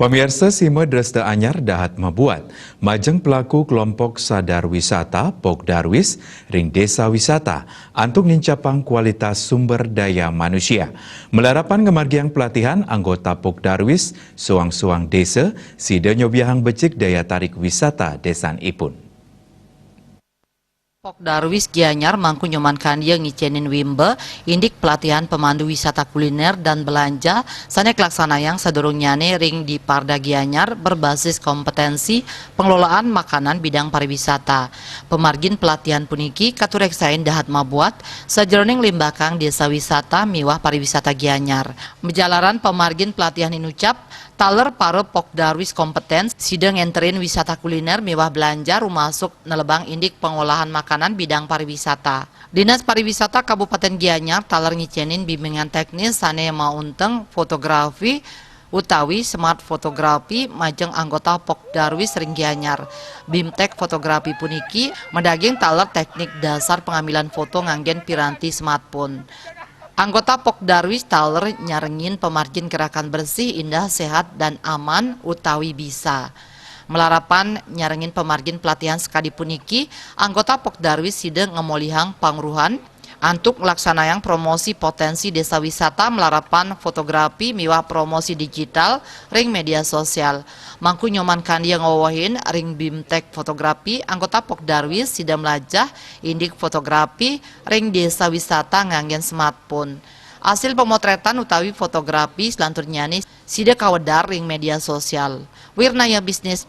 Pemirsa Sime Dresta Anyar dahat membuat majeng pelaku kelompok sadar wisata Pok Darwis ring desa wisata antuk nincapang kualitas sumber daya manusia. Melarapan kemargiang pelatihan anggota Pok Darwis suang-suang desa sida nyobiahang becik daya tarik wisata desan ipun. Pok Darwis Gianyar mangku nyomankan dia ngicenin wimbe indik pelatihan pemandu wisata kuliner dan belanja sanek laksana yang sadurungnyane ring di Parda Gianyar berbasis kompetensi pengelolaan makanan bidang pariwisata. Pemargin pelatihan puniki katureksain dahat mabuat sajeroning limbakang desa wisata miwah pariwisata Gianyar. Menjalaran pemargin pelatihan inucap taler pare Pok Darwis kompeten sidang enterin wisata kuliner miwah belanja rumasuk nelebang indik pengolahan makanan bidang pariwisata. Dinas Pariwisata Kabupaten Gianyar taler ngicenin bimbingan teknis sane maunteng fotografi utawi smart fotografi majeng anggota Pok Darwis ring Gianyar. Bimtek fotografi puniki medaging taler teknik dasar pengambilan foto nganggen piranti smartphone. Anggota Pok Darwis taler nyarengin pemargin gerakan bersih, indah, sehat, dan aman utawi bisa. Melarapan nyarengin pemargin pelatihan sekadi puniki, anggota Pok Darwis sideng ngemolihang pangruhan antuk laksanayang promosi potensi desa wisata melarapan fotografi miwah promosi digital ring media sosial. Mangku nyoman kandi yang ngawahin ring bimtek fotografi anggota Pok Darwis sida melajah indik fotografi ring desa wisata nganggen smartphone. Hasil pemotretan utawi fotografi selanturnya nih sida kawedar ring media sosial. Wirnaya bisnis